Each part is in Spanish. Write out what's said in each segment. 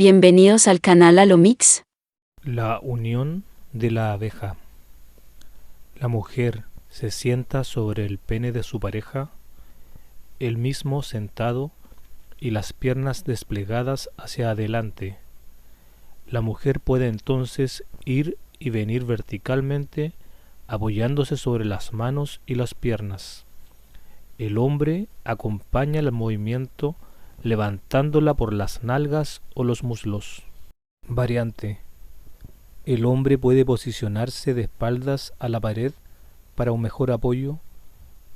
Bienvenidos al canal Alomix. La unión de la abeja. La mujer se sienta sobre el pene de su pareja, él mismo sentado y las piernas desplegadas hacia adelante. La mujer puede entonces ir y venir verticalmente, apoyándose sobre las manos y las piernas. El hombre acompaña el movimiento levantándola por las nalgas o los muslos. Variante. El hombre puede posicionarse de espaldas a la pared para un mejor apoyo.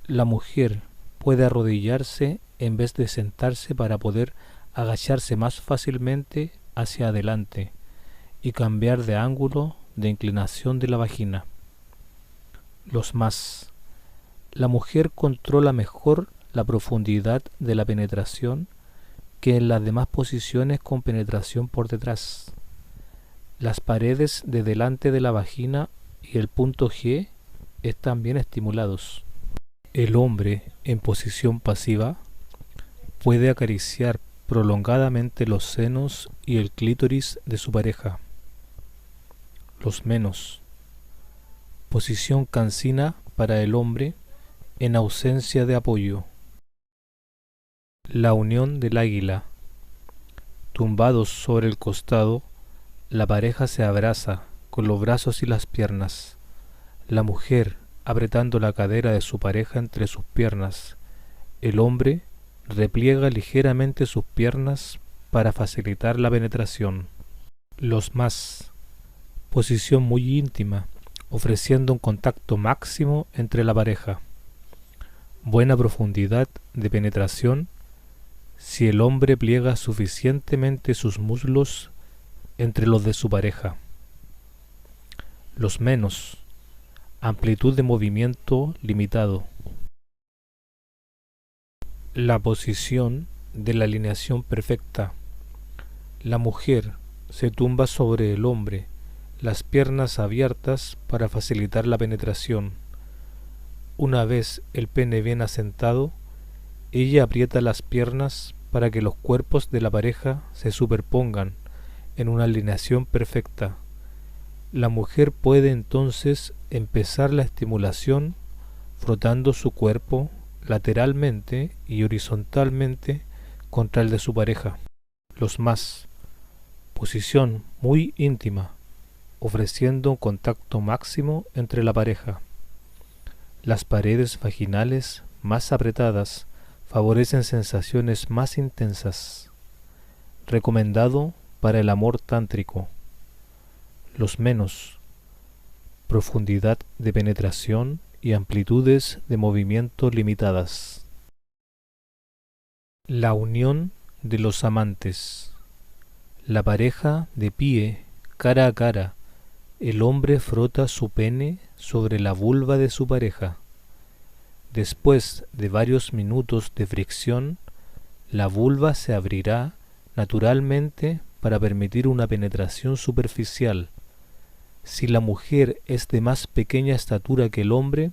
La mujer puede arrodillarse en vez de sentarse para poder agacharse más fácilmente hacia adelante y cambiar de ángulo de inclinación de la vagina. Los más. La mujer controla mejor la profundidad de la penetración que en las demás posiciones con penetración por detrás. Las paredes de delante de la vagina y el punto G están bien estimulados. El hombre en posición pasiva puede acariciar prolongadamente los senos y el clítoris de su pareja. Los menos. Posición cansina para el hombre en ausencia de apoyo. La unión del águila. Tumbados sobre el costado, la pareja se abraza con los brazos y las piernas. La mujer apretando la cadera de su pareja entre sus piernas. El hombre repliega ligeramente sus piernas para facilitar la penetración. Los más. Posición muy íntima, ofreciendo un contacto máximo entre la pareja. Buena profundidad de penetración si el hombre pliega suficientemente sus muslos entre los de su pareja. Los menos. Amplitud de movimiento limitado. La posición de la alineación perfecta. La mujer se tumba sobre el hombre, las piernas abiertas para facilitar la penetración. Una vez el pene bien asentado, ella aprieta las piernas para que los cuerpos de la pareja se superpongan en una alineación perfecta. La mujer puede entonces empezar la estimulación frotando su cuerpo lateralmente y horizontalmente contra el de su pareja. Los más. Posición muy íntima, ofreciendo un contacto máximo entre la pareja. Las paredes vaginales más apretadas favorecen sensaciones más intensas. Recomendado para el amor tántrico. Los menos. Profundidad de penetración y amplitudes de movimiento limitadas. La unión de los amantes. La pareja de pie, cara a cara. El hombre frota su pene sobre la vulva de su pareja. Después de varios minutos de fricción, la vulva se abrirá naturalmente para permitir una penetración superficial. Si la mujer es de más pequeña estatura que el hombre,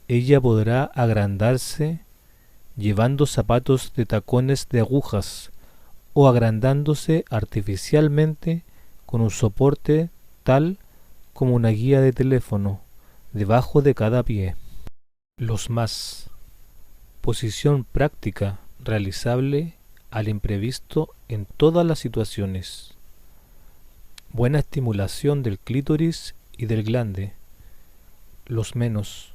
ella podrá agrandarse llevando zapatos de tacones de agujas o agrandándose artificialmente con un soporte tal como una guía de teléfono debajo de cada pie. Los más. Posición práctica realizable al imprevisto en todas las situaciones. Buena estimulación del clítoris y del glande. Los menos.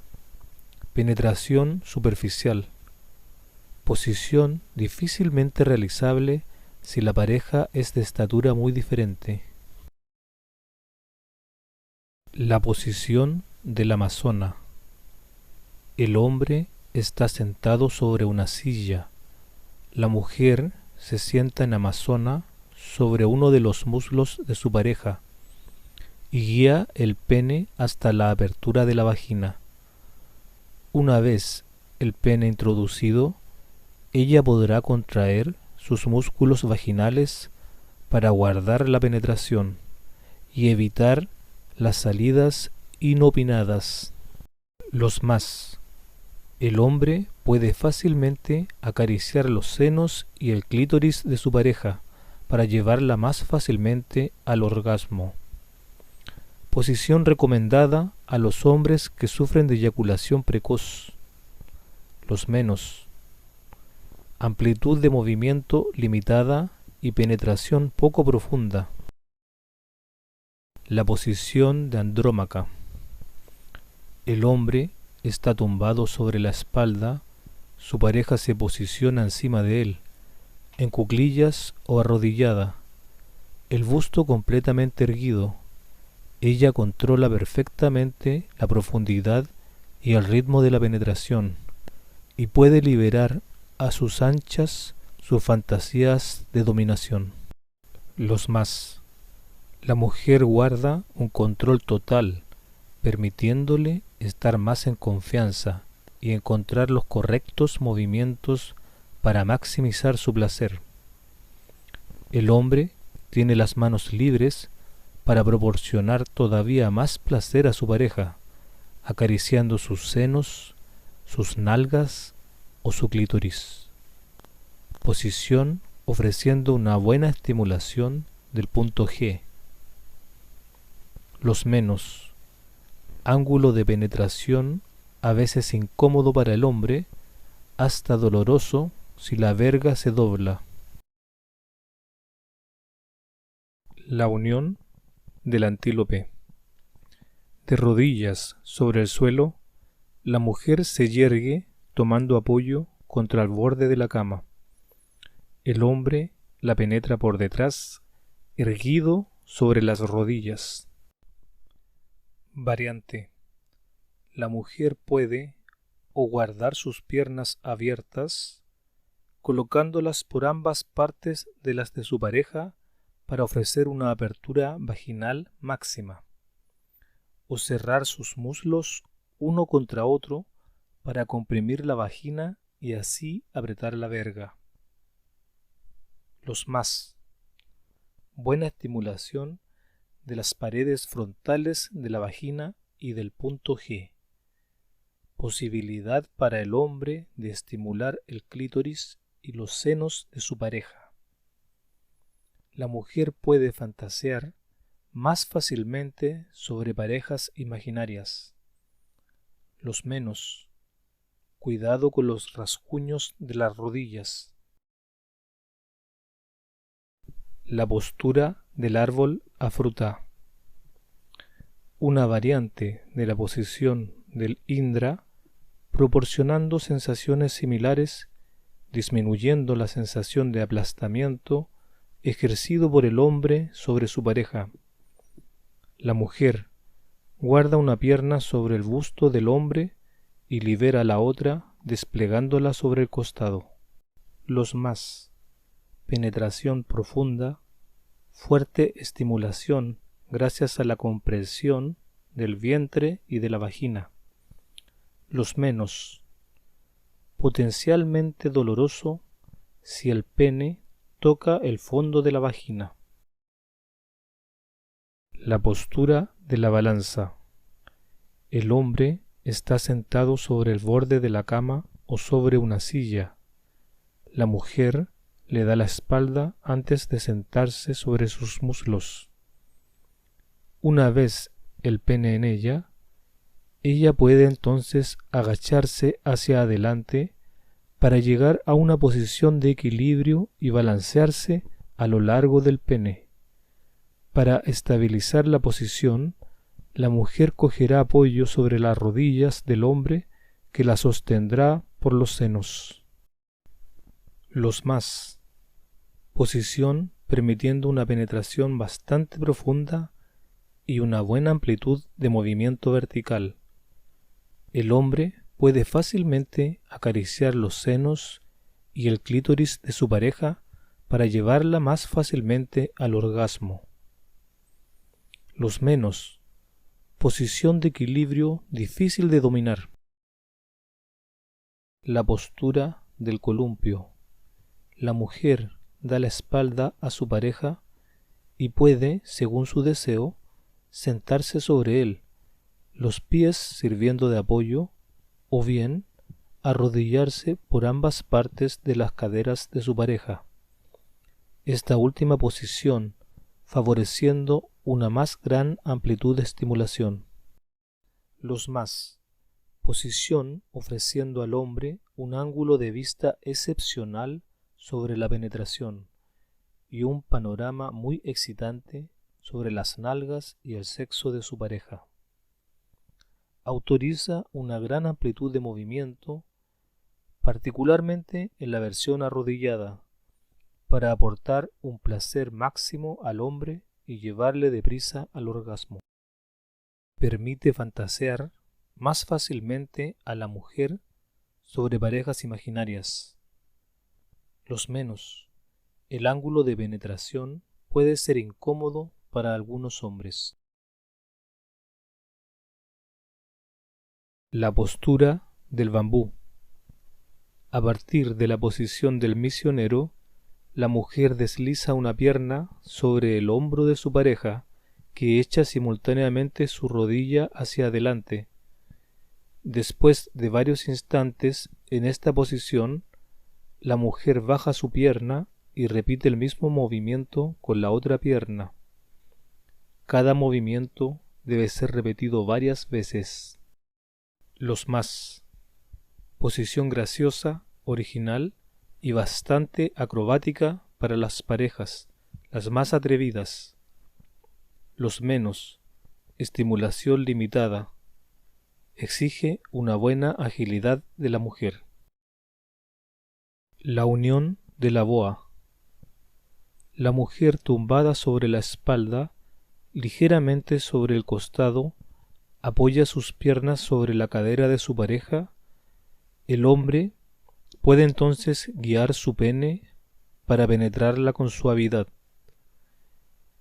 Penetración superficial. Posición difícilmente realizable si la pareja es de estatura muy diferente. La posición de la amazona. El hombre está sentado sobre una silla. La mujer se sienta en amazona sobre uno de los muslos de su pareja y guía el pene hasta la apertura de la vagina. Una vez el pene introducido, ella podrá contraer sus músculos vaginales para guardar la penetración y evitar las salidas inopinadas. Los más. El hombre puede fácilmente acariciar los senos y el clítoris de su pareja para llevarla más fácilmente al orgasmo. Posición recomendada a los hombres que sufren de eyaculación precoz. Los menos. Amplitud de movimiento limitada y penetración poco profunda. La posición de Andrómaca. El hombre está tumbado sobre la espalda, su pareja se posiciona encima de él, en cuclillas o arrodillada, el busto completamente erguido. Ella controla perfectamente la profundidad y el ritmo de la penetración, y puede liberar a sus anchas sus fantasías de dominación. Los más. La mujer guarda un control total, permitiéndole estar más en confianza y encontrar los correctos movimientos para maximizar su placer. El hombre tiene las manos libres para proporcionar todavía más placer a su pareja, acariciando sus senos, sus nalgas o su clítoris. Posición ofreciendo una buena estimulación del punto G. Los menos. Ángulo de penetración a veces incómodo para el hombre, hasta doloroso si la verga se dobla. La unión del antílope. De rodillas sobre el suelo, la mujer se yergue tomando apoyo contra el borde de la cama. El hombre la penetra por detrás, erguido sobre las rodillas. Variante. La mujer puede o guardar sus piernas abiertas, colocándolas por ambas partes de las de su pareja para ofrecer una apertura vaginal máxima, o cerrar sus muslos uno contra otro para comprimir la vagina y así apretar la verga. Los más. Buena estimulación de las paredes frontales de la vagina y del punto G. Posibilidad para el hombre de estimular el clítoris y los senos de su pareja. La mujer puede fantasear más fácilmente sobre parejas imaginarias. Los menos. Cuidado con los rasguños de las rodillas. La postura del árbol a fruta. Una variante de la posición del Indra, proporcionando sensaciones similares, disminuyendo la sensación de aplastamiento ejercido por el hombre sobre su pareja. La mujer guarda una pierna sobre el busto del hombre y libera la otra desplegándola sobre el costado. Los más. Penetración profunda, fuerte estimulación gracias a la compresión del vientre y de la vagina. Los menos. Potencialmente doloroso si el pene toca el fondo de la vagina. La postura de la balanza. El hombre está sentado sobre el borde de la cama o sobre una silla. La mujer le da la espalda antes de sentarse sobre sus muslos. Una vez el pene en ella, ella puede entonces agacharse hacia adelante para llegar a una posición de equilibrio y balancearse a lo largo del pene. Para estabilizar la posición, la mujer cogerá apoyo sobre las rodillas del hombre que la sostendrá por los senos. Los más. Posición permitiendo una penetración bastante profunda y una buena amplitud de movimiento vertical. El hombre puede fácilmente acariciar los senos y el clítoris de su pareja para llevarla más fácilmente al orgasmo. Los menos. Posición de equilibrio difícil de dominar. La postura del columpio. La mujer da la espalda a su pareja y puede, según su deseo, sentarse sobre él, los pies sirviendo de apoyo, o bien arrodillarse por ambas partes de las caderas de su pareja. esta última posición, favoreciendo una más gran amplitud de estimulación. Los más, posición ofreciendo al hombre un ángulo de vista excepcional sobre la penetración y un panorama muy excitante sobre las nalgas y el sexo de su pareja. Autoriza una gran amplitud de movimiento, particularmente en la versión arrodillada, para aportar un placer máximo al hombre y llevarle deprisa al orgasmo. Permite fantasear más fácilmente a la mujer sobre parejas imaginarias. Los menos, el ángulo de penetración puede ser incómodo para algunos hombres. La postura del bambú. A partir de la posición del misionero, la mujer desliza una pierna sobre el hombro de su pareja, que echa simultáneamente su rodilla hacia adelante. Después de varios instantes en esta posición, la mujer baja su pierna y repite el mismo movimiento con la otra pierna. Cada movimiento debe ser repetido varias veces. Los más. Posición graciosa, original y bastante acrobática para las parejas, las más atrevidas. Los menos. Estimulación limitada. Exige una buena agilidad de la mujer. La unión de la boa. La mujer tumbada sobre la espalda, ligeramente sobre el costado, apoya sus piernas sobre la cadera de su pareja. El hombre puede entonces guiar su pene para penetrarla con suavidad.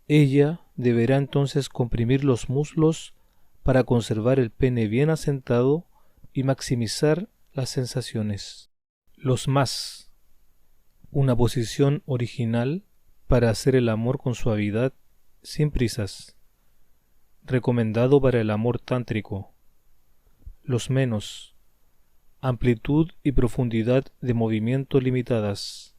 Ella deberá entonces comprimir los muslos para conservar el pene bien asentado y maximizar las sensaciones. Los más. Una posición original para hacer el amor con suavidad, sin prisas. Recomendado para el amor tántrico. Los menos. Amplitud y profundidad de movimiento limitadas.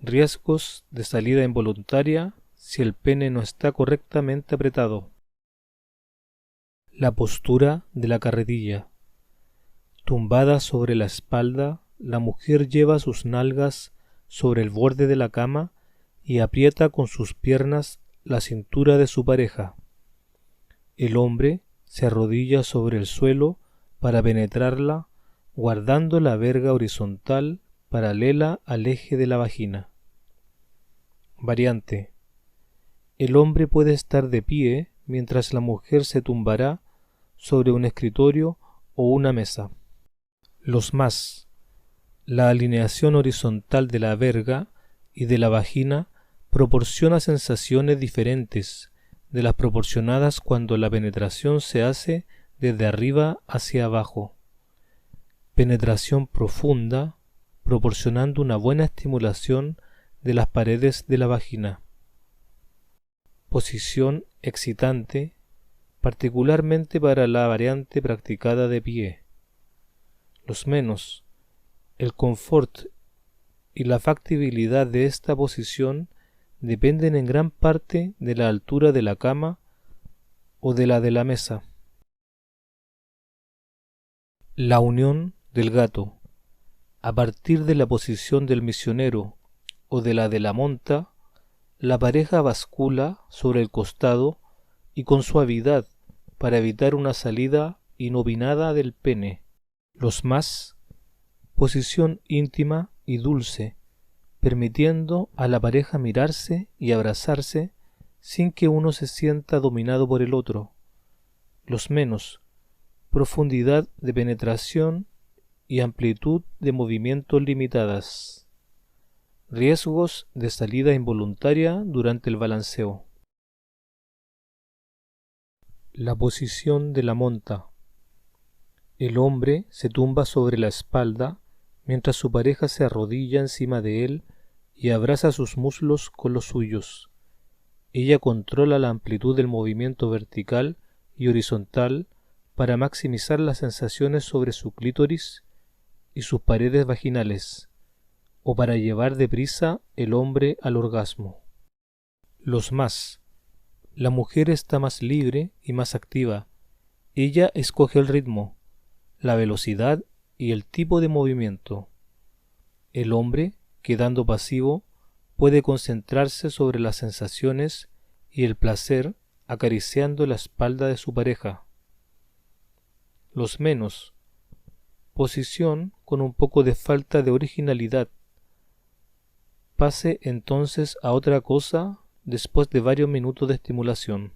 Riesgos de salida involuntaria si el pene no está correctamente apretado. La postura de la carretilla. Tumbada sobre la espalda, la mujer lleva sus nalgas sobre el borde de la cama y aprieta con sus piernas la cintura de su pareja. El hombre se arrodilla sobre el suelo para penetrarla, guardando la verga horizontal paralela al eje de la vagina. Variante. El hombre puede estar de pie mientras la mujer se tumbará sobre un escritorio o una mesa. Los más. La alineación horizontal de la verga y de la vagina proporciona sensaciones diferentes de las proporcionadas cuando la penetración se hace desde arriba hacia abajo. Penetración profunda, proporcionando una buena estimulación de las paredes de la vagina. Posición excitante, particularmente para la variante practicada de pie. Los menos. El confort y la factibilidad de esta posición dependen en gran parte de la altura de la cama o de la mesa. La unión del gato. A partir de la posición del misionero o de la monta, la pareja bascula sobre el costado y con suavidad para evitar una salida inopinada del pene. Los más. Posición íntima y dulce, permitiendo a la pareja mirarse y abrazarse sin que uno se sienta dominado por el otro. Los menos. Profundidad de penetración y amplitud de movimiento limitadas. Riesgos de salida involuntaria durante el balanceo. La posición de la monta. El hombre se tumba sobre la espalda mientras su pareja se arrodilla encima de él y abraza sus muslos con los suyos. Ella controla la amplitud del movimiento vertical y horizontal para maximizar las sensaciones sobre su clítoris y sus paredes vaginales. o para llevar deprisa el hombre al orgasmo. Los más. La mujer está más libre y más activa. Ella escoge el ritmo, la velocidad y el tipo de movimiento. El hombre, quedando pasivo, puede concentrarse sobre las sensaciones y el placer acariciando la espalda de su pareja. Los menos. Posición con un poco de falta de originalidad. Pase entonces a otra cosa después de varios minutos de estimulación.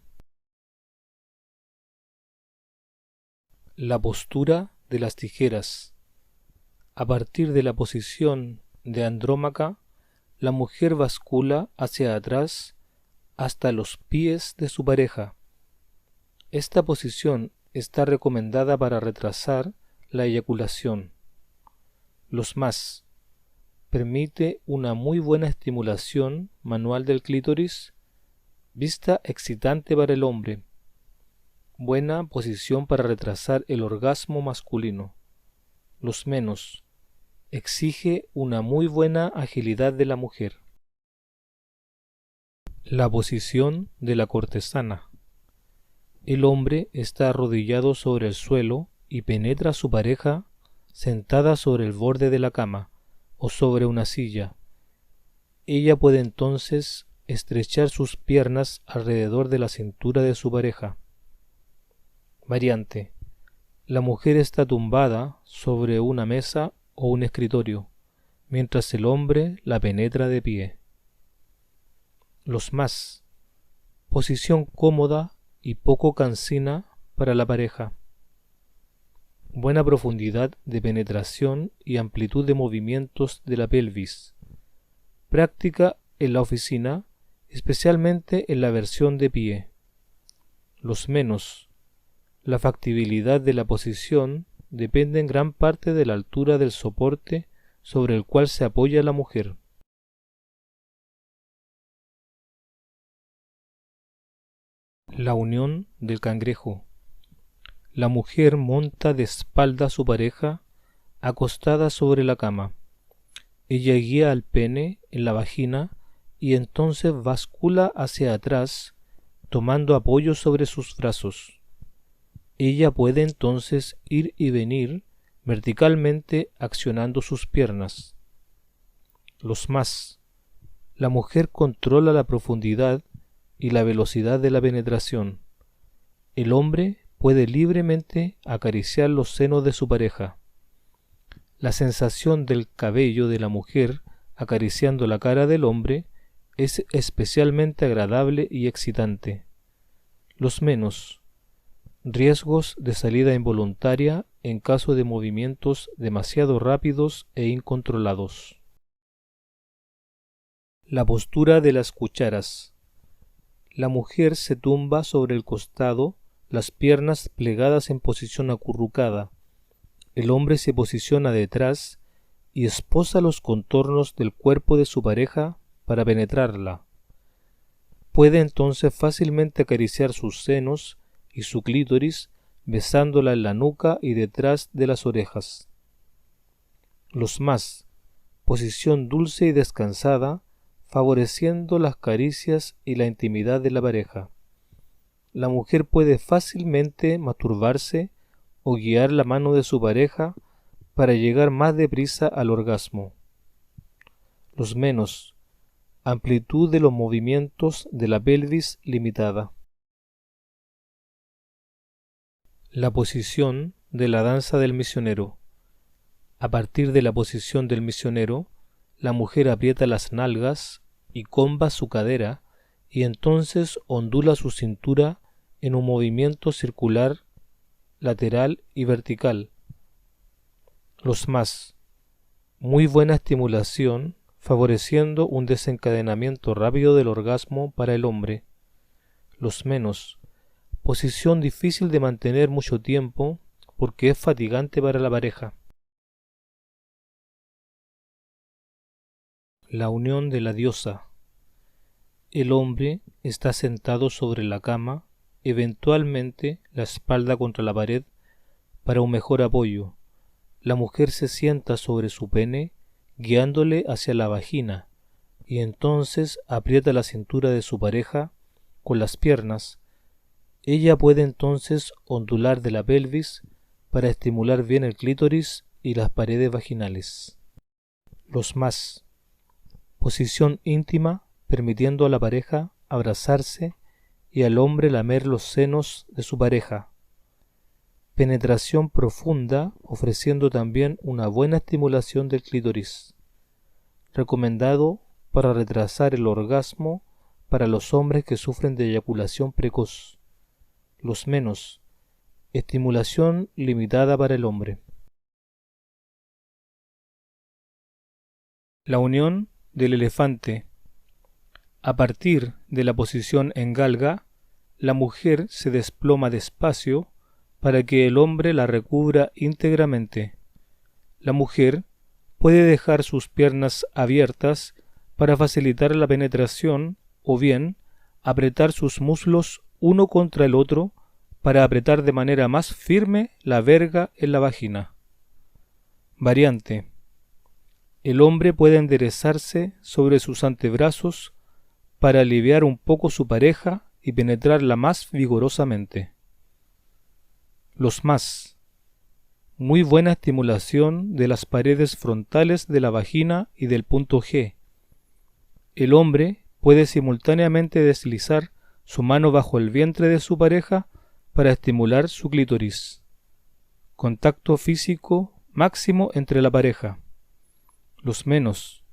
La postura de las tijeras. A partir de la posición de Andrómaca, la mujer bascula hacia atrás hasta los pies de su pareja. Esta posición está recomendada para retrasar la eyaculación. Los más. Permite una muy buena estimulación manual del clítoris, vista excitante para el hombre. Buena posición para retrasar el orgasmo masculino. Los menos. Exige una muy buena agilidad de la mujer. La posición de la cortesana. El hombre está arrodillado sobre el suelo y penetra a su pareja sentada sobre el borde de la cama o sobre una silla. Ella puede entonces estrechar sus piernas alrededor de la cintura de su pareja. Variante. La mujer está tumbada sobre una mesa o un escritorio, mientras el hombre la penetra de pie. Los más. Posición cómoda y poco cansina para la pareja. Buena profundidad de penetración y amplitud de movimientos de la pelvis. Práctica en la oficina, especialmente en la versión de pie. Los menos. La factibilidad de la posición depende en gran parte de la altura del soporte sobre el cual se apoya la mujer. La unión del cangrejo. La mujer monta de espalda a su pareja acostada sobre la cama. Ella guía al pene en la vagina y entonces bascula hacia atrás, tomando apoyo sobre sus brazos. Ella puede entonces ir y venir verticalmente accionando sus piernas. Los más. La mujer controla la profundidad y la velocidad de la penetración. El hombre puede libremente acariciar los senos de su pareja. La sensación del cabello de la mujer acariciando la cara del hombre es especialmente agradable y excitante. Los menos. Riesgos de salida involuntaria en caso de movimientos demasiado rápidos e incontrolados. La postura de las cucharas. La mujer se tumba sobre el costado, las piernas plegadas en posición acurrucada. El hombre se posiciona detrás y esposa los contornos del cuerpo de su pareja para penetrarla. Puede entonces fácilmente acariciar sus senos y su clítoris, besándola en la nuca y detrás de las orejas. Los más. Posición dulce y descansada, favoreciendo las caricias y la intimidad de la pareja. La mujer puede fácilmente masturbarse o guiar la mano de su pareja para llegar más deprisa al orgasmo. Los menos. Amplitud de los movimientos de la pelvis limitada. La posición de la danza del misionero. A partir de la posición del misionero, la mujer aprieta las nalgas y comba su cadera y entonces ondula su cintura en un movimiento circular, lateral y vertical. Los más. Muy buena estimulación, favoreciendo un desencadenamiento rápido del orgasmo para el hombre. Los menos. Posición difícil de mantener mucho tiempo porque es fatigante para la pareja. La unión de la diosa. El hombre está sentado sobre la cama, eventualmente la espalda contra la pared, para un mejor apoyo. La mujer se sienta sobre su pene, guiándole hacia la vagina, y entonces aprieta la cintura de su pareja con las piernas. Ella puede entonces ondular de la pelvis para estimular bien el clítoris y las paredes vaginales. Los más. Posición íntima, permitiendo a la pareja abrazarse y al hombre lamer los senos de su pareja. Penetración profunda, ofreciendo también una buena estimulación del clítoris. Recomendado para retrasar el orgasmo para los hombres que sufren de eyaculación precoz. Los menos. Estimulación limitada para el hombre. La unión del elefante. A partir de la posición en galga, la mujer se desploma despacio para que el hombre la recubra íntegramente. La mujer puede dejar sus piernas abiertas para facilitar la penetración o bien apretar sus muslos uno contra el otro para apretar de manera más firme la verga en la vagina. Variante. El hombre puede enderezarse sobre sus antebrazos para aliviar un poco su pareja y penetrarla más vigorosamente. Los más. Muy buena estimulación de las paredes frontales de la vagina y del punto G. El hombre puede simultáneamente deslizar su mano bajo el vientre de su pareja para estimular su clítoris. Contacto físico máximo entre la pareja. Los menos.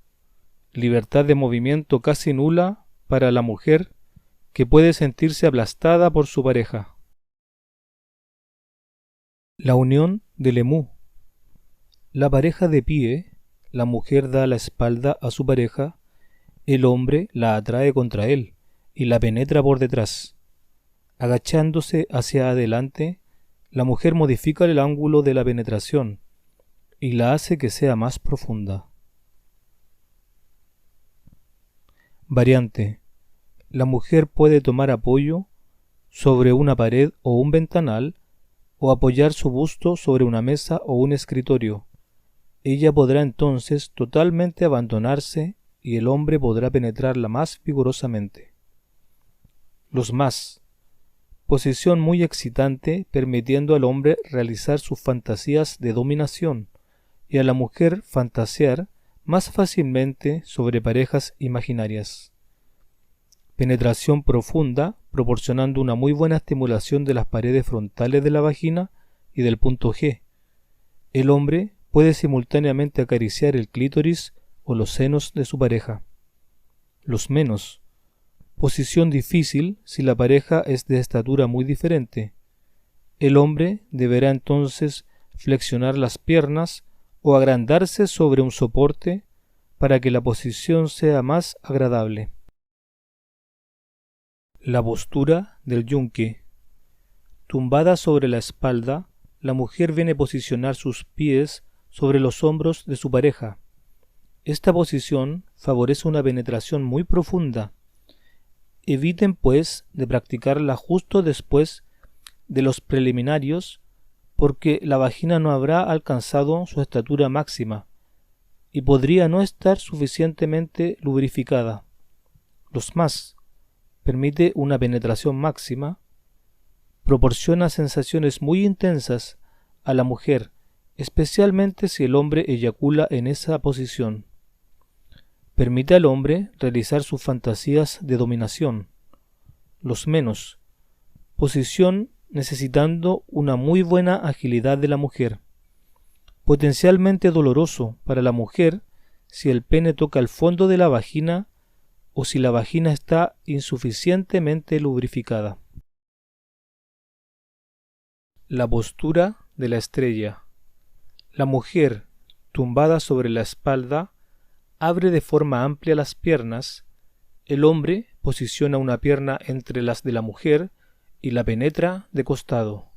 Libertad de movimiento casi nula para la mujer que puede sentirse aplastada por su pareja. La unión del emú. La pareja de pie, la mujer da la espalda a su pareja, el hombre la atrae contra él y la penetra por detrás. Agachándose hacia adelante, la mujer modifica el ángulo de la penetración y la hace que sea más profunda. Variante. La mujer puede tomar apoyo sobre una pared o un ventanal o apoyar su busto sobre una mesa o un escritorio. Ella podrá entonces totalmente abandonarse y el hombre podrá penetrarla más vigorosamente. Los más. Posición muy excitante permitiendo al hombre realizar sus fantasías de dominación y a la mujer fantasear más fácilmente sobre parejas imaginarias. Penetración profunda, proporcionando una muy buena estimulación de las paredes frontales de la vagina y del punto G. El hombre puede simultáneamente acariciar el clítoris o los senos de su pareja. Los menos. Posición difícil si la pareja es de estatura muy diferente. El hombre deberá entonces flexionar las piernas o agrandarse sobre un soporte para que la posición sea más agradable. La postura del yunque. Tumbada sobre la espalda, la mujer viene a posicionar sus pies sobre los hombros de su pareja. Esta posición favorece una penetración muy profunda. Eviten, pues, de practicarla justo después de los preliminarios, porque la vagina no habrá alcanzado su estatura máxima y podría no estar suficientemente lubrificada. Los más. Permite una penetración máxima, proporciona sensaciones muy intensas a la mujer, especialmente si el hombre eyacula en esa posición. Permite al hombre realizar sus fantasías de dominación. Los menos. Posición necesitando una muy buena agilidad de la mujer. Potencialmente doloroso para la mujer si el pene toca el fondo de la vagina o si la vagina está insuficientemente lubrificada. La postura de la estrella. La mujer, tumbada sobre la espalda, abre de forma amplia las piernas. El hombre posiciona una pierna entre las de la mujer y la penetra de costado,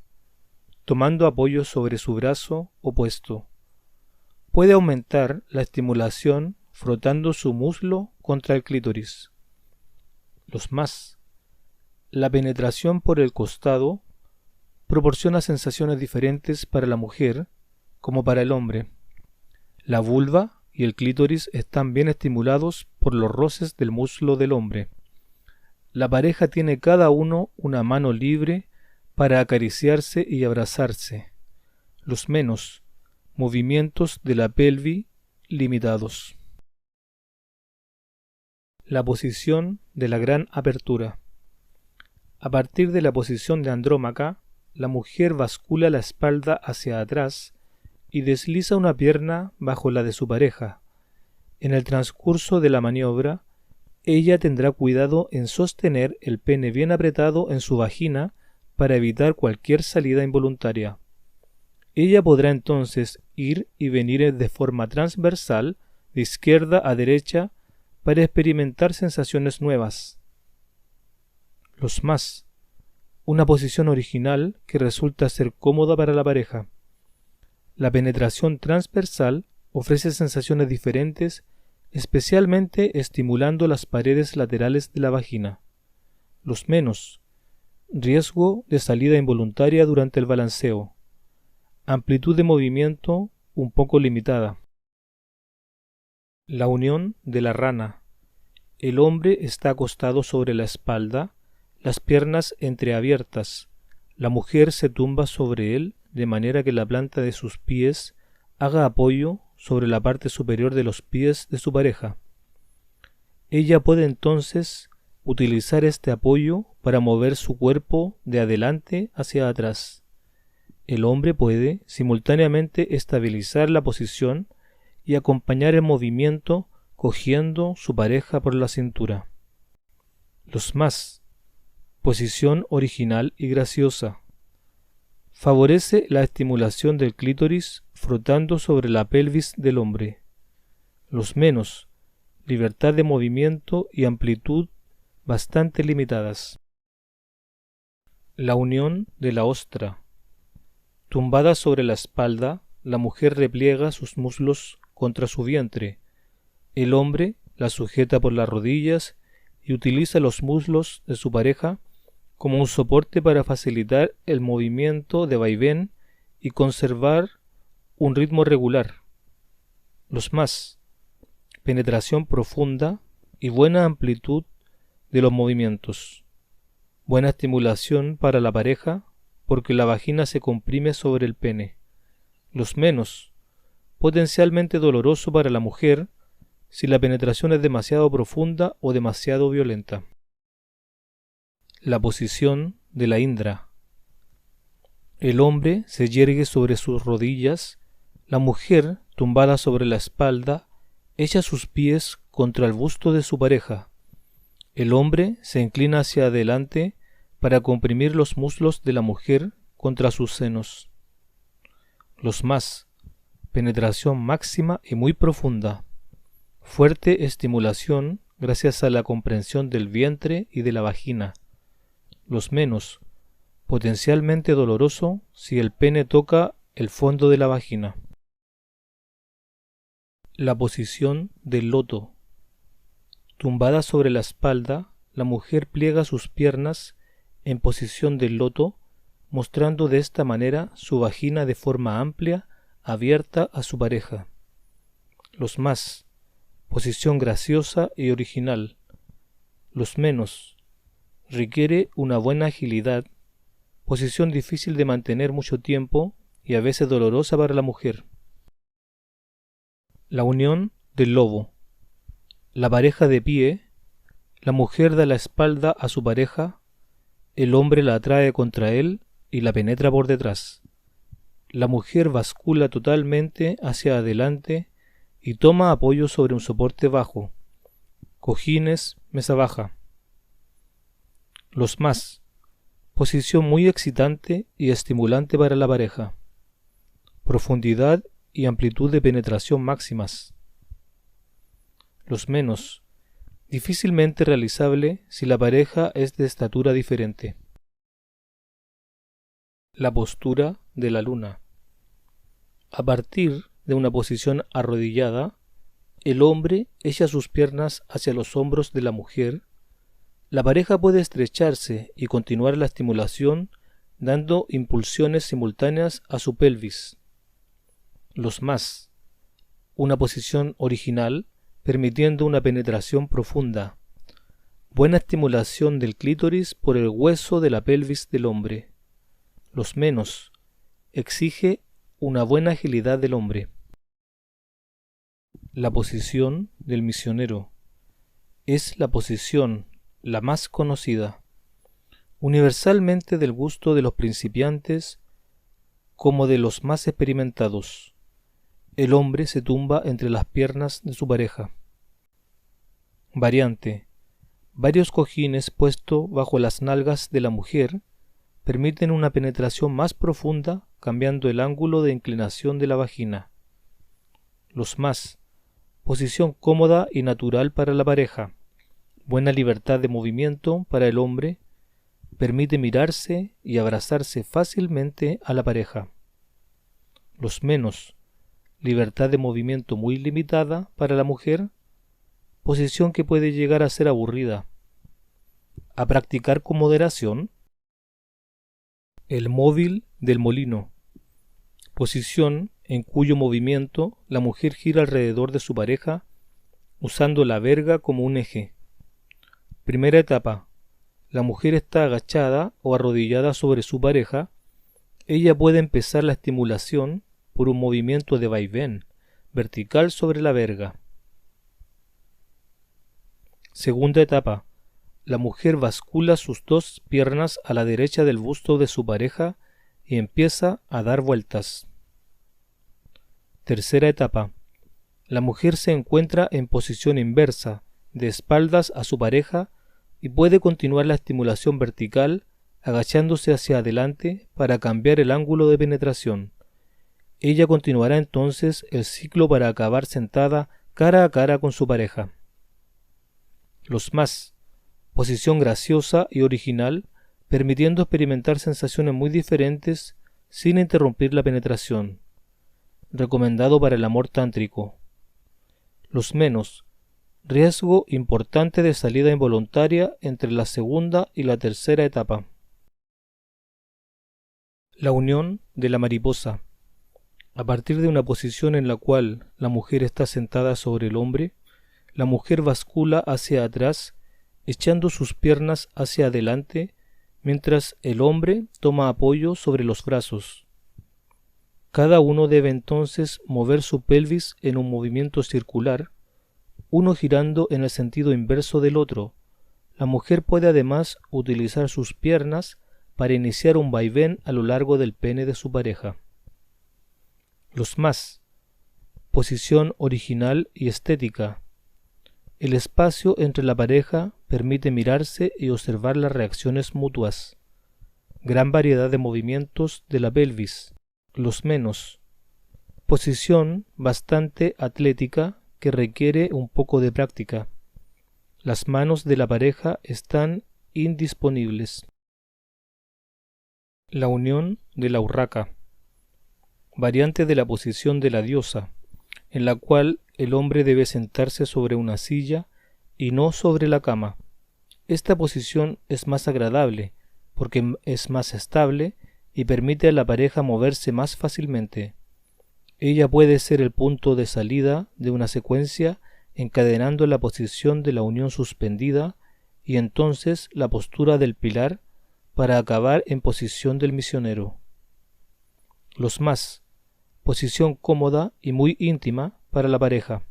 tomando apoyo sobre su brazo opuesto. Puede aumentar la estimulación frotando su muslo contra el clítoris. Los más. La penetración por el costado proporciona sensaciones diferentes para la mujer como para el hombre. La vulva y el clítoris están bien estimulados por los roces del muslo del hombre. La pareja tiene cada uno una mano libre para acariciarse y abrazarse. Los menos, movimientos de la pelvis limitados. La posición de la gran apertura. A partir de la posición de Andrómaca, la mujer bascula la espalda hacia atrás y desliza una pierna bajo la de su pareja. En el transcurso de la maniobra, ella tendrá cuidado en sostener el pene bien apretado en su vagina para evitar cualquier salida involuntaria. Ella podrá entonces ir y venir de forma transversal, de izquierda a derecha, para experimentar sensaciones nuevas. Los más. Una posición original que resulta ser cómoda para la pareja. La penetración transversal ofrece sensaciones diferentes, especialmente estimulando las paredes laterales de la vagina. Los menos. Riesgo de salida involuntaria durante el balanceo. Amplitud de movimiento un poco limitada. La unión de la rana. El hombre está acostado sobre la espalda, las piernas entreabiertas. La mujer se tumba sobre él de manera que la planta de sus pies haga apoyo sobre la parte superior de los pies de su pareja. Ella puede entonces utilizar este apoyo para mover su cuerpo de adelante hacia atrás. El hombre puede simultáneamente estabilizar la posición y acompañar el movimiento cogiendo su pareja por la cintura. Los más. Posición original y graciosa. Favorece la estimulación del clítoris frotando sobre la pelvis del hombre. Los menos. Libertad de movimiento y amplitud bastante limitadas. La unión de la ostra. Tumbada sobre la espalda, la mujer repliega sus muslos contra su vientre. El hombre la sujeta por las rodillas y utiliza los muslos de su pareja como un soporte para facilitar el movimiento de vaivén y conservar un ritmo regular. Los más. Penetración profunda y buena amplitud de los movimientos. Buena estimulación para la pareja porque la vagina se comprime sobre el pene. Los menos. Potencialmente doloroso para la mujer si la penetración es demasiado profunda o demasiado violenta. La posición de la Indra. El hombre se yergue sobre sus rodillas, la mujer, tumbada sobre la espalda, echa sus pies contra el busto de su pareja. El hombre se inclina hacia adelante para comprimir los muslos de la mujer contra sus senos. Los más. Penetración máxima y muy profunda. Fuerte estimulación gracias a la comprensión del vientre y de la vagina. Los menos. Potencialmente doloroso si el pene toca el fondo de la vagina. La posición del loto. Tumbada sobre la espalda, la mujer pliega sus piernas en posición del loto, mostrando de esta manera su vagina de forma amplia, abierta a su pareja. Los más. Posición graciosa y original. Los menos. Requiere una buena agilidad, posición difícil de mantener mucho tiempo y a veces dolorosa para la mujer. La unión del lobo. La pareja de pie, la mujer da la espalda a su pareja, el hombre la atrae contra él y la penetra por detrás. La mujer bascula totalmente hacia adelante y toma apoyo sobre un soporte bajo, cojines, mesa baja. Los más. Posición muy excitante y estimulante para la pareja. Profundidad y amplitud de penetración máximas. Los menos. Difícilmente realizable si la pareja es de estatura diferente. La postura de la luna. A partir de una posición arrodillada, el hombre echa sus piernas hacia los hombros de la mujer. La pareja puede estrecharse y continuar la estimulación dando impulsiones simultáneas a su pelvis. Los más. una posición original, permitiendo una penetración profunda. Buena estimulación del clítoris por el hueso de la pelvis del hombre. Los menos. Exige una buena agilidad del hombre. La posición del misionero. Es la posición la más conocida, universalmente del gusto de los principiantes como de los más experimentados. El hombre se tumba entre las piernas de su pareja. Variante. Varios cojines puestos bajo las nalgas de la mujer permiten una penetración más profunda, cambiando el ángulo de inclinación de la vagina. Los más. Posición cómoda y natural para la pareja. Buena libertad de movimiento para el hombre. Permite mirarse y abrazarse fácilmente a la pareja. Los menos. Libertad de movimiento muy limitada para la mujer. Posición que puede llegar a ser aburrida. A practicar con moderación. El móvil del molino. Posición en cuyo movimiento la mujer gira alrededor de su pareja usando la verga como un eje. Primera etapa. La mujer está agachada o arrodillada sobre su pareja. Ella puede empezar la estimulación por un movimiento de vaivén vertical sobre la verga. Segunda etapa. La mujer bascula sus dos piernas a la derecha del busto de su pareja y empieza a dar vueltas. Tercera etapa. La mujer se encuentra en posición inversa, de espaldas a su pareja, y puede continuar la estimulación vertical agachándose hacia adelante para cambiar el ángulo de penetración. Ella continuará entonces el ciclo para acabar sentada cara a cara con su pareja. Los más. Posición graciosa y original, permitiendo experimentar sensaciones muy diferentes sin interrumpir la penetración. Recomendado para el amor tántrico. Los menos. Riesgo importante de salida involuntaria entre la segunda y la tercera etapa. La unión de la mariposa. A partir de una posición en la cual la mujer está sentada sobre el hombre, la mujer bascula hacia atrás, echando sus piernas hacia adelante, mientras el hombre toma apoyo sobre los brazos. Cada uno debe entonces mover su pelvis en un movimiento circular, uno girando en el sentido inverso del otro. La mujer puede además utilizar sus piernas para iniciar un vaivén a lo largo del pene de su pareja. Los más. Posición original y estética. El espacio entre la pareja permite mirarse y observar las reacciones mutuas. Gran variedad de movimientos de la pelvis. Los menos. Posición bastante atlética que requiere un poco de práctica. Las manos de la pareja están indisponibles. La unión de la urraca. Variante de la posición de la diosa, en la cual el hombre debe sentarse sobre una silla y no sobre la cama. Esta posición es más agradable porque es más estable y permite a la pareja moverse más fácilmente. Ella puede ser el punto de salida de una secuencia encadenando la posición de la unión suspendida y entonces la postura del pilar para acabar en posición del misionero. Los más. Posición cómoda y muy íntima para la pareja.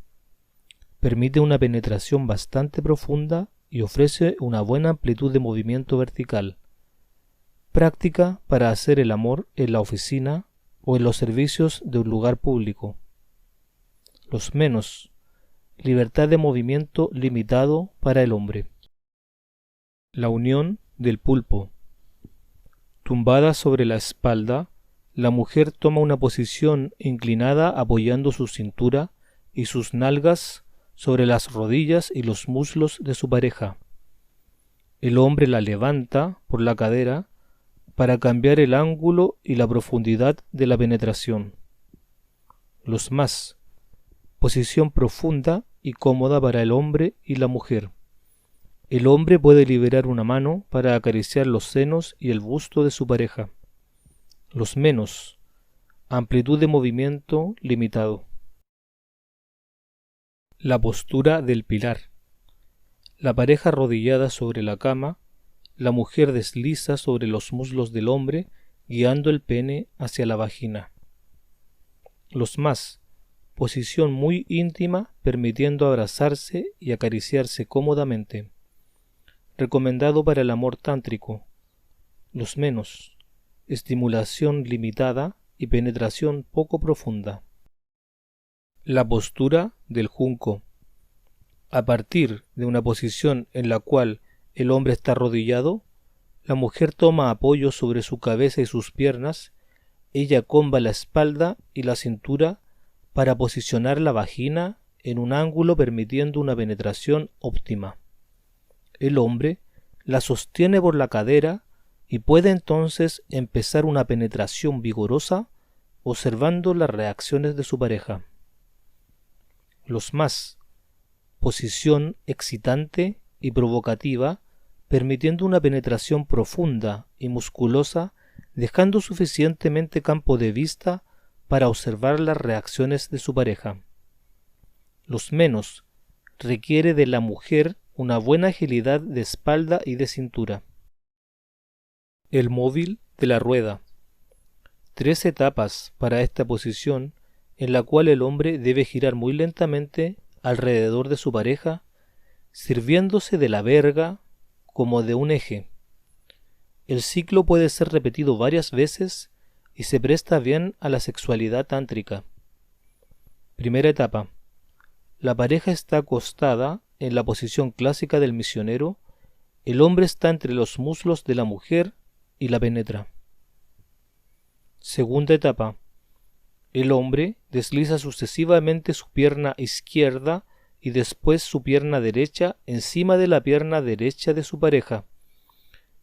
Permite una penetración bastante profunda y ofrece una buena amplitud de movimiento vertical. Práctica para hacer el amor en la oficina o en los servicios de un lugar público. Los menos. Libertad de movimiento limitado para el hombre. La unión del pulpo. Tumbada sobre la espalda, la mujer toma una posición inclinada apoyando su cintura y sus nalgas sobre las rodillas y los muslos de su pareja. El hombre la levanta por la cadera para cambiar el ángulo y la profundidad de la penetración. Los más. Posición profunda y cómoda para el hombre y la mujer. El hombre puede liberar una mano para acariciar los senos y el busto de su pareja. Los menos. Amplitud de movimiento limitado. La postura del pilar. La pareja arrodillada sobre la cama, la mujer desliza sobre los muslos del hombre, guiando el pene hacia la vagina. Los más. Posición muy íntima, permitiendo abrazarse y acariciarse cómodamente. Recomendado para el amor tántrico. Los menos. Estimulación limitada y penetración poco profunda. La postura del junco. A partir de una posición en la cual el hombre está arrodillado, la mujer toma apoyo sobre su cabeza y sus piernas, ella comba la espalda y la cintura para posicionar la vagina en un ángulo permitiendo una penetración óptima. El hombre la sostiene por la cadera y puede entonces empezar una penetración vigorosa observando las reacciones de su pareja. Los más. Posición excitante y provocativa, permitiendo una penetración profunda y musculosa, dejando suficientemente campo de vista para observar las reacciones de su pareja. Los menos. Requiere de la mujer una buena agilidad de espalda y de cintura. El móvil de la rueda. 3 etapas para esta posición, en la cual el hombre debe girar muy lentamente alrededor de su pareja, sirviéndose de la verga como de un eje. El ciclo puede ser repetido varias veces y se presta bien a la sexualidad tántrica. Primera etapa. La pareja está acostada en la posición clásica del misionero, el hombre está entre los muslos de la mujer y la penetra. Segunda etapa. El hombre desliza sucesivamente su pierna izquierda y después su pierna derecha encima de la pierna derecha de su pareja,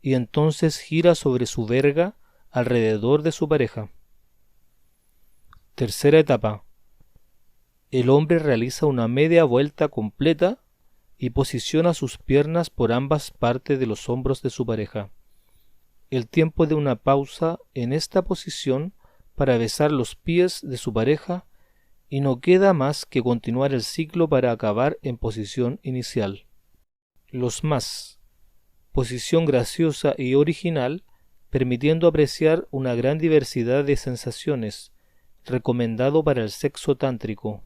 y entonces gira sobre su verga alrededor de su pareja. Tercera etapa. El hombre realiza una media vuelta completa y posiciona sus piernas por ambas partes de los hombros de su pareja. El tiempo de una pausa en esta posición para besar los pies de su pareja y no queda más que continuar el ciclo para acabar en posición inicial. Los más. Posición graciosa y original, permitiendo apreciar una gran diversidad de sensaciones, recomendado para el sexo tántrico.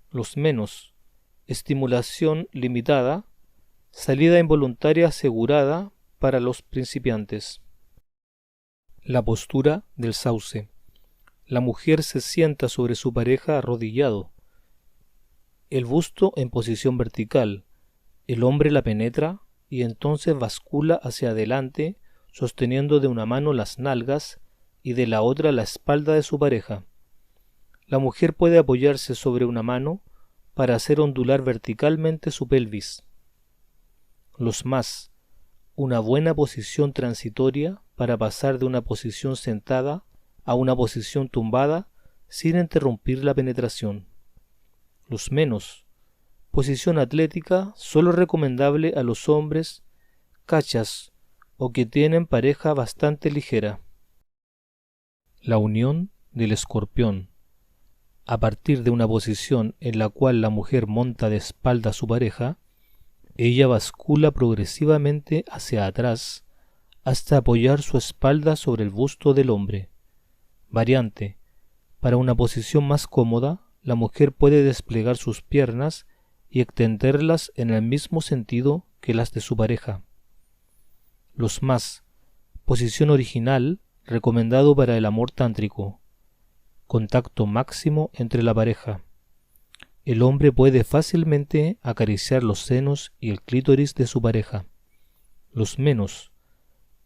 Los menos. Estimulación limitada, salida involuntaria asegurada para los principiantes. La postura del sauce. La mujer se sienta sobre su pareja arrodillado, el busto en posición vertical, el hombre la penetra y entonces bascula hacia adelante sosteniendo de una mano las nalgas y de la otra la espalda de su pareja. La mujer puede apoyarse sobre una mano para hacer ondular verticalmente su pelvis. Los más. Una buena posición transitoria para pasar de una posición sentada a una posición tumbada sin interrumpir la penetración. Los menos. Posición atlética solo recomendable a los hombres cachas o que tienen pareja bastante ligera. La unión del escorpión. A partir de una posición en la cual la mujer monta de espalda a su pareja, ella bascula progresivamente hacia atrás hasta apoyar su espalda sobre el busto del hombre. Variante. Para una posición más cómoda, la mujer puede desplegar sus piernas y extenderlas en el mismo sentido que las de su pareja. Los más. Posición original, recomendado para el amor tántrico. Contacto máximo entre la pareja. El hombre puede fácilmente acariciar los senos y el clítoris de su pareja. Los menos.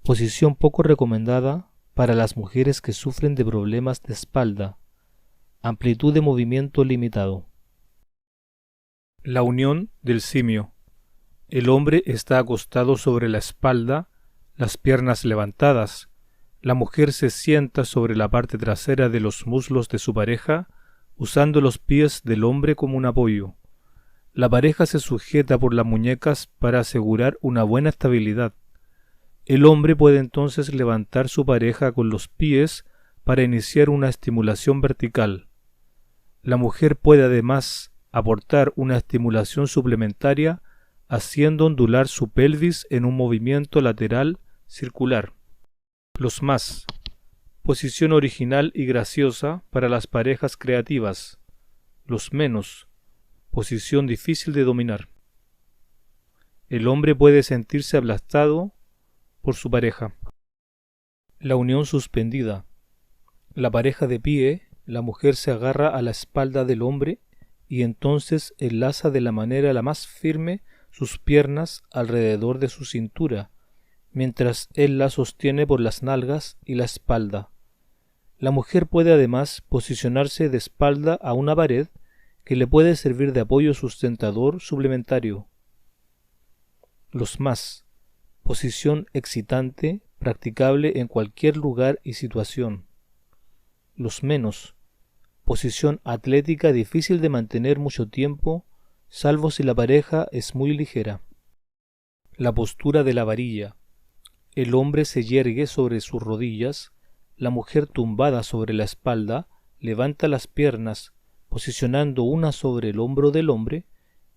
Posición poco recomendada para las mujeres que sufren de problemas de espalda. Amplitud de movimiento limitado. La unión del simio. El hombre está acostado sobre la espalda, las piernas levantadas. La mujer se sienta sobre la parte trasera de los muslos de su pareja, usando los pies del hombre como un apoyo. La pareja se sujeta por las muñecas para asegurar una buena estabilidad. El hombre puede entonces levantar su pareja con los pies para iniciar una estimulación vertical. La mujer puede además aportar una estimulación suplementaria haciendo ondular su pelvis en un movimiento lateral circular. Los más. Posición original y graciosa para las parejas creativas. Los menos. Posición difícil de dominar. El hombre puede sentirse aplastado por su pareja. La unión suspendida. La pareja de pie, la mujer se agarra a la espalda del hombre y entonces enlaza de la manera la más firme sus piernas alrededor de su cintura, mientras él la sostiene por las nalgas y la espalda. La mujer puede además posicionarse de espalda a una pared que le puede servir de apoyo sustentador suplementario. Los más. Posición excitante, practicable en cualquier lugar y situación. Los menos. Posición atlética difícil de mantener mucho tiempo, salvo si la pareja es muy ligera. La postura de la varilla. El hombre se yergue sobre sus rodillas, la mujer tumbada sobre la espalda levanta las piernas, posicionando una sobre el hombro del hombre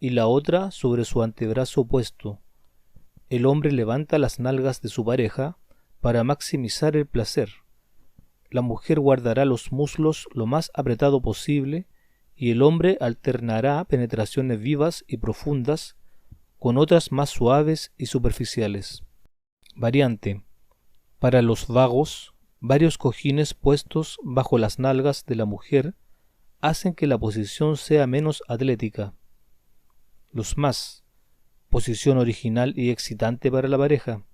y la otra sobre su antebrazo opuesto. El hombre levanta las nalgas de su pareja para maximizar el placer. La mujer guardará los muslos lo más apretado posible y el hombre alternará penetraciones vivas y profundas con otras más suaves y superficiales. Variante. Para los vagos, varios cojines puestos bajo las nalgas de la mujer hacen que la posición sea menos atlética. Los más. Posición original y excitante para la pareja.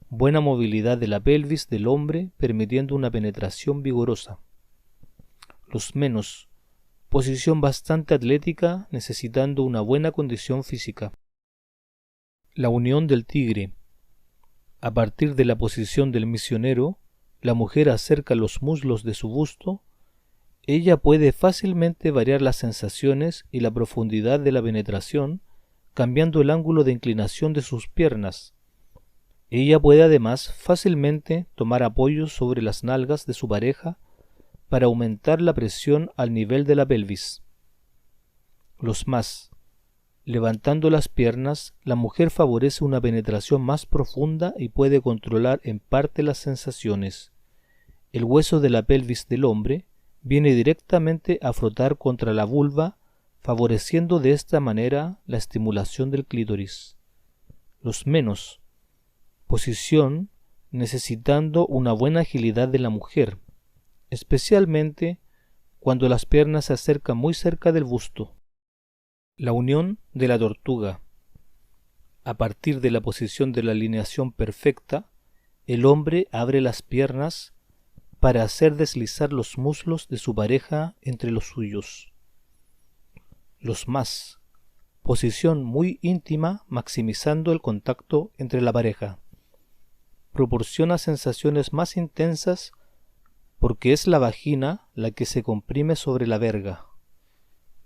Buena movilidad de la pelvis del hombre permitiendo una penetración vigorosa. Los menos. Posición bastante atlética necesitando una buena condición física. La unión del tigre. A partir de la posición del misionero, la mujer acerca los muslos de su busto. Ella puede fácilmente variar las sensaciones y la profundidad de la penetración cambiando el ángulo de inclinación de sus piernas. Ella puede además fácilmente tomar apoyo sobre las nalgas de su pareja para aumentar la presión al nivel de la pelvis. Los más. Levantando las piernas, la mujer favorece una penetración más profunda y puede controlar en parte las sensaciones. El hueso de la pelvis del hombre viene directamente a frotar contra la vulva, favoreciendo de esta manera la estimulación del clítoris. Los menos. Posición necesitando una buena agilidad de la mujer, especialmente cuando las piernas se acercan muy cerca del busto. La unión de la tortuga. A partir de la posición de la alineación perfecta, el hombre abre las piernas para hacer deslizar los muslos de su pareja entre los suyos. Los más. Posición muy íntima maximizando el contacto entre la pareja. Proporciona sensaciones más intensas porque es la vagina la que se comprime sobre la verga.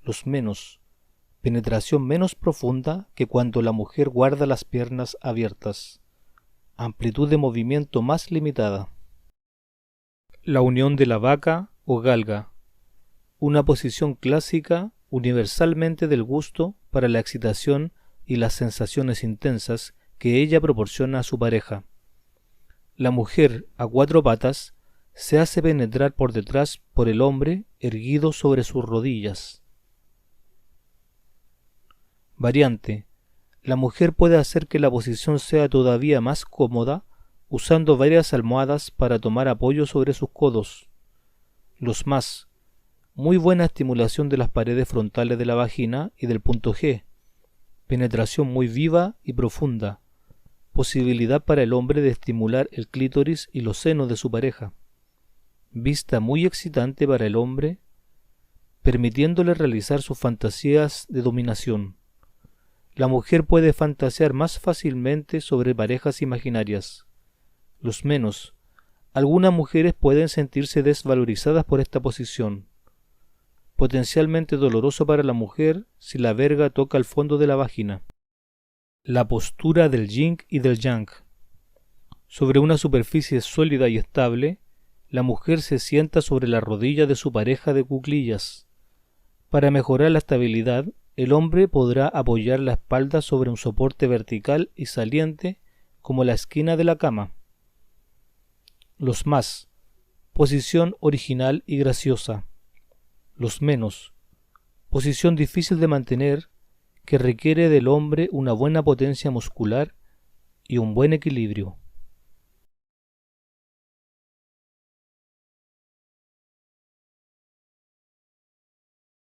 Los menos. Penetración menos profunda que cuando la mujer guarda las piernas abiertas. Amplitud de movimiento más limitada. La unión de la vaca o galga. Una posición clásica universalmente del gusto para la excitación y las sensaciones intensas que ella proporciona a su pareja. La mujer a cuatro patas se hace penetrar por detrás por el hombre erguido sobre sus rodillas. Variante. La mujer puede hacer que la posición sea todavía más cómoda usando varias almohadas para tomar apoyo sobre sus codos. Los más. Muy buena estimulación de las paredes frontales de la vagina y del punto G. Penetración muy viva y profunda. Posibilidad para el hombre de estimular el clítoris y los senos de su pareja. Vista muy excitante para el hombre, permitiéndole realizar sus fantasías de dominación. La mujer puede fantasear más fácilmente sobre parejas imaginarias. Los menos. Algunas mujeres pueden sentirse desvalorizadas por esta posición. Potencialmente doloroso para la mujer si la verga toca el fondo de la vagina. La postura del yin y del yang. Sobre una superficie sólida y estable, la mujer se sienta sobre la rodilla de su pareja de cuclillas. Para mejorar la estabilidad, el hombre podrá apoyar la espalda sobre un soporte vertical y saliente como la esquina de la cama. Los más, posición original y graciosa. Los menos, posición difícil de mantener que requiere del hombre una buena potencia muscular y un buen equilibrio.